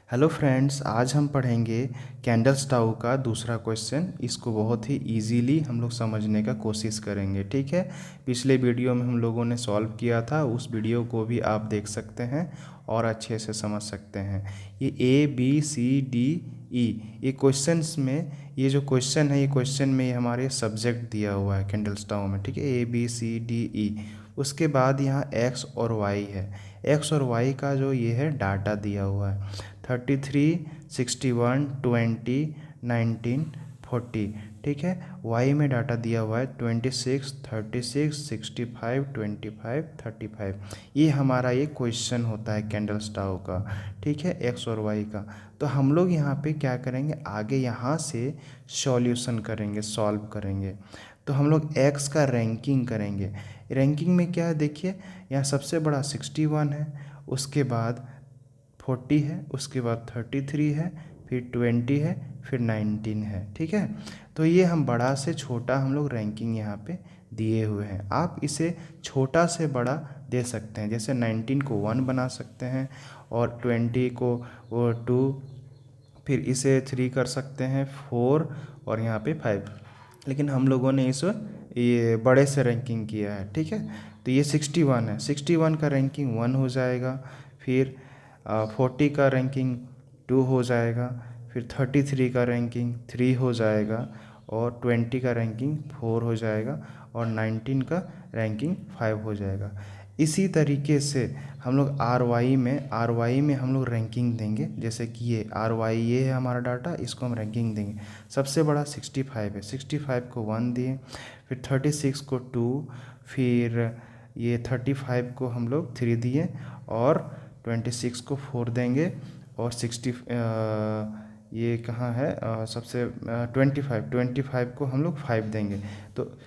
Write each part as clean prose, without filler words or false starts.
Hello friends, आज हम पढ़ेंगे कैंडल स्टाउ का दूसरा क्वेश्चन। इसको बहुत ही इजीली हम लोग समझने का कोशिश करेंगे। ठीक है, पिछले वीडियो में हम लोगों ने सॉल्व किया था, उस वीडियो को भी आप देख सकते हैं और अच्छे से समझ सकते हैं। ये ABCDE ये क्वेश्चंस में, ये जो क्वेश्चन है, ये क्वेश्चन में हमारे सब्जेक्ट दिया हुआ है कैंडल स्टाउ में। ठीक है, ABCDE। उसके बाद यहाँ एक्स और वाई है। एक्स और वाई का जो ये है डाटा दिया हुआ है 33, 61, 20, 19, 40। ठीक है, वाई में डाटा दिया हुआ है 26, 36, 65, 25, 35। ये हमारा ये क्वेश्चन होता है कैंडल स्टाउ का। ठीक है, एक्स और वाई का। तो हम लोग यहाँ पे क्या करेंगे, आगे यहाँ से सॉल्यूशन करेंगे, सॉल्व करेंगे। तो हम लोग एक्स का रैंकिंग करेंगे। रैंकिंग में क्या है देखिए, यहाँ सबसे बड़ा 61 है, उसके बाद 40 है, उसके बाद 33 है, फिर 20 है, फिर 19 है। ठीक है, तो ये हम बड़ा से छोटा हम लोग रैंकिंग यहाँ पे दिए हुए हैं। आप इसे छोटा से बड़ा दे सकते हैं, जैसे 19 को 1 बना सकते हैं और 20 को 2, फिर इसे 3 कर सकते हैं, 4 और यहाँ पे 5। लेकिन हम लोगों ने इस ये बड़े से रैंकिंग किया है। ठीक है, तो ये 61 है, 61 का रैंकिंग 1 हो जाएगा, फिर 40 का रैंकिंग 2 हो जाएगा, फिर 33 का रैंकिंग 3 हो जाएगा, और 20 का रैंकिंग 4 हो जाएगा, और 19 का रैंकिंग 5 हो जाएगा। इसी तरीके से हम लोग आर वाई में हम लोग रैंकिंग देंगे। जैसे कि ये आर वाई, ये है हमारा डाटा, इसको हम रैंकिंग देंगे। सबसे बड़ा 65 है, 65 को 1 दिए, फिर 36 को 2, फिर ये 35 को हम लोग 3 दिए, और 26 को 4 देंगे, और 60 ये कहाँ है, सबसे 25 को हम लोग 5 देंगे। तो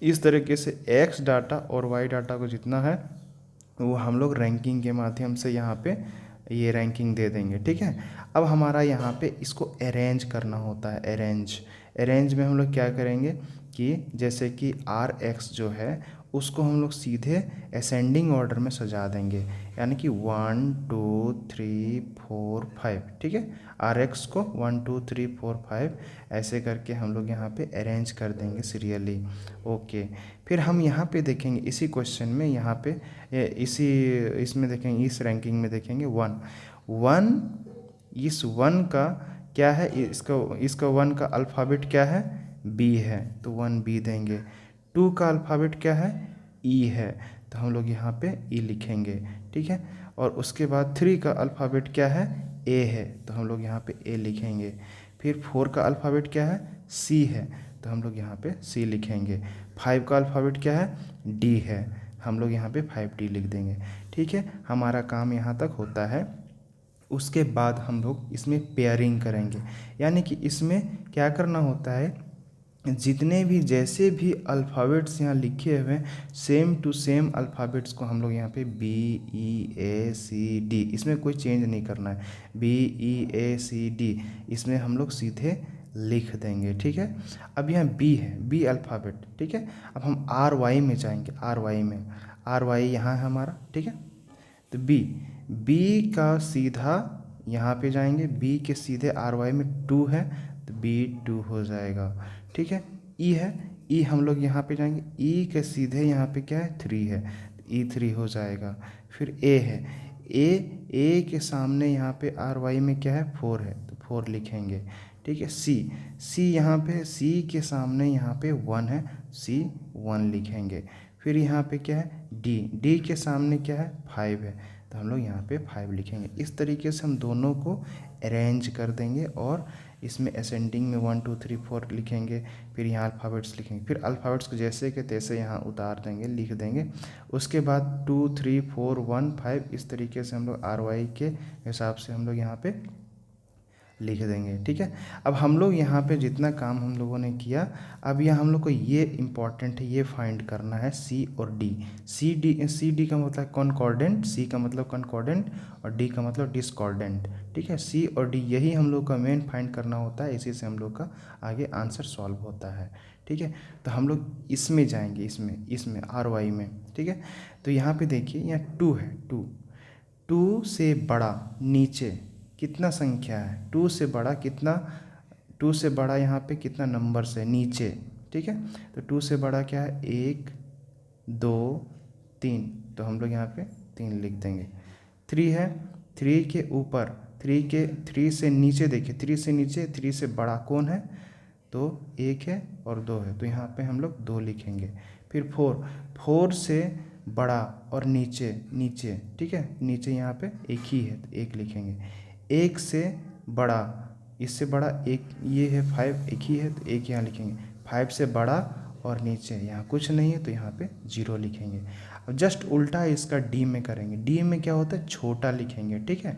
इस तरीके से एक्स डाटा और वाई डाटा को जितना है वो हम लोग रैंकिंग के माध्यम से यहाँ पे ये रैंकिंग दे देंगे। ठीक है, अब हमारा यहाँ पे इसको अरेंज करना होता है। अरेंज में हम लोग क्या करेंगे कि जैसे कि आर एक्स जो है उसको हम लोग सीधे असेंडिंग ऑर्डर में सजा देंगे, यानी कि 1 2 3 4 5। ठीक है, आर एक्स को 1 2 3 4 5 ऐसे करके हम लोग यहाँ पे अरेंज कर देंगे सीरियली। ओके, फिर हम यहाँ पे देखेंगे इसी क्वेश्चन में, यहाँ पे इसमें देखेंगे, इस रैंकिंग में देखेंगे 1 1। इस 1 का क्या है, इसका 1 का अल्फ़ाबेट क्या है, बी है, तो 1 बी देंगे। 2 का अल्फ़ाबेट क्या है, ई है, तो हम लोग यहाँ पे ई लिखेंगे। ठीक है, और उसके बाद 3 का अल्फ़ाबेट क्या है, ए है, तो हम लोग यहाँ पे ए लिखेंगे। फिर 4 का अल्फ़ाबेट क्या है, सी है, तो हम लोग यहाँ पे सी लिखेंगे। 5 का अल्फ़ाबेट क्या है, डी है, हम लोग यहाँ पे 5D लिख देंगे। ठीक है, हमारा काम यहाँ तक होता है। उसके बाद हम लोग इसमें पेयरिंग करेंगे, यानी कि इसमें क्या करना होता है, जितने भी जैसे भी अल्फ़ाबेट्स यहाँ लिखे हुए हैं, सेम टू सेम अल्फ़ाबेट्स को हम लोग यहाँ पे BEACD, इसमें कोई चेंज नहीं करना है। BEACD इसमें हम लोग सीधे लिख देंगे। ठीक है, अब यहाँ बी है, बी अल्फ़ाबेट। ठीक है, अब हम आर वाई में जाएंगे, आर वाई यहाँ है हमारा। ठीक है, तो बी का सीधा यहाँ पे जाएंगे, बी के सीधे आर वाई में 2 है, तो B2 हो जाएगा। ठीक है, ई है, ई हम लोग यहाँ पे जाएंगे, ई के सीधे यहाँ पे क्या है, 3 है, तो E3 हो जाएगा। फिर ए है, ए के सामने यहाँ पे आर वाई में क्या है, 4 है, तो 4 लिखेंगे। ठीक है, सी यहाँ पे, सी के सामने यहाँ पे 1 है, C1 लिखेंगे। फिर यहाँ पे क्या है, डी के सामने क्या है, 5 है, तो हम लोग यहाँ पे 5 लिखेंगे। इस तरीके से हम दोनों को अरेंज कर देंगे, और इसमें असेंडिंग में 1 2 3 4 लिखेंगे। फिर यहाँ अल्फ़ाबेट्स लिखेंगे, फिर अल्फ़ाबेट्स को जैसे के तैसे यहाँ उतार देंगे, लिख देंगे। उसके बाद 2 3 4 1 5 इस तरीके से हम लोग आर वाई के हिसाब से हम लोग यहाँ पे लिख देंगे। ठीक है, अब हम लोग यहाँ पे जितना काम हम लोगों ने किया, अब यह हम लोग को ये इम्पॉर्टेंट है, ये फाइंड करना है सी और डी। सी डी का मतलब कॉन्कॉर्डेंट, सी का मतलब कॉन्कॉर्डेंट, और डी का मतलब डिस्कॉर्डेंट। ठीक है, सी और डी यही हम लोग का मेन फाइंड करना होता है, इसी से हम लोग का आगे आंसर सॉल्व होता है। ठीक है, तो हम लोग इसमें जाएंगे, इसमें आर वाई में। ठीक है, तो यहाँ पे देखिए, यहाँ 2 है, 2 से बड़ा नीचे कितना संख्या है, 2 से बड़ा कितना, 2 से बड़ा यहाँ पे कितना नंबर से नीचे, ठीक है। तो 2 से बड़ा क्या है, 1 2 3, तो हम लोग यहाँ पे 3 लिख देंगे। 3 है, 3 के ऊपर 3 से नीचे देखिए, 3 से नीचे 3 से बड़ा कौन है, तो 1 है और 2 है, तो यहाँ पे हम लोग 2 लिखेंगे। फिर 4 से बड़ा और नीचे नीचे, ठीक है, नीचे यहाँ पे 1 ही है तो 1 लिखेंगे। 1 से बड़ा, इससे बड़ा 1 ये है, 5 1 ही है तो 1 यहाँ लिखेंगे। 5 से बड़ा और नीचे यहाँ कुछ नहीं है तो यहाँ पे 0 लिखेंगे। अब जस्ट उल्टा इसका डी में करेंगे। डी में क्या होता है, छोटा लिखेंगे, ठीक है।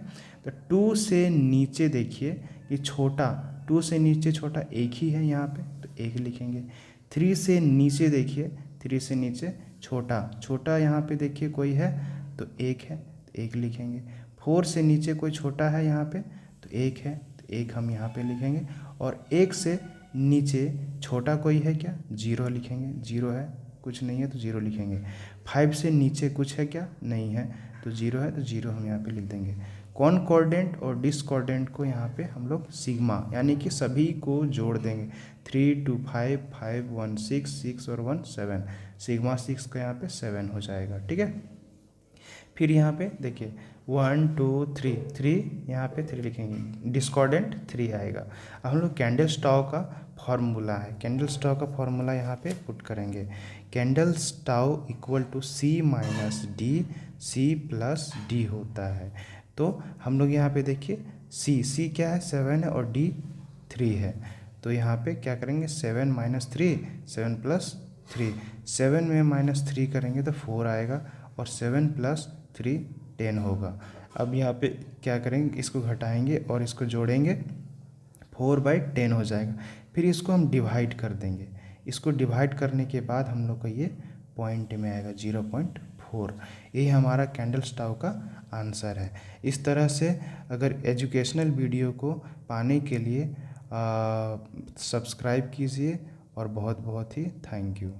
तो 2 से नीचे देखिए कि छोटा, 2 से नीचे छोटा 1 ही है यहाँ पे तो 1 लिखेंगे। 3 से नीचे देखिए, 3 से नीचे छोटा यहाँ पे देखिए कोई है तो 1 है तो 1 लिखेंगे। 4 से नीचे कोई छोटा है यहाँ पे तो 1 है तो 1 हम यहाँ पे लिखेंगे। और 1 से नीचे छोटा कोई है क्या, 0 लिखेंगे, 0 है, कुछ नहीं है तो 0 लिखेंगे। 5 से नीचे कुछ है क्या, नहीं है तो 0 है तो 0 हम यहाँ पे लिख देंगे। कॉनकॉर्डेंट और डिसकॉर्डेंट को यहाँ पे हम लोग सिग्मा यानी कि सभी को जोड़ देंगे। 3 2 5 5 1 6 6 और 1 7, सिग्मा 6 का यहाँ पे 7 हो जाएगा, ठीक है। फिर यहाँ पे देखिए 1 2 3 3 यहाँ पे 3 लिखेंगे, डिस्कॉर्डेंट 3 आएगा। अब हम लोग कैंडल स्टाव का फॉर्मूला है, कैंडल स्टाव का फॉर्मूला यहाँ पे पुट करेंगे। Kendall's tau equal to C minus D, C plus D होता है। तो हम लोग यहाँ पे देखिए C क्या है, 7 है और D 3 है, तो यहाँ पे क्या करेंगे 7 माइनस 3 7 प्लस 3, 7 में माइनस 3 करेंगे तो 4 आएगा और 7 प्लस 3 10 होगा। अब यहाँ पे क्या करेंगे, इसको घटाएंगे और इसको जोड़ेंगे, 4/10 हो जाएगा। फिर इसको हम डिवाइड कर देंगे, इसको डिवाइड करने के बाद हम लोग को ये पॉइंट में आएगा 0.4। यही हमारा कैंडल स्टाव का आंसर है। इस तरह से अगर एजुकेशनल वीडियो को पाने के लिए सब्सक्राइब कीजिए और बहुत बहुत ही थैंक यू।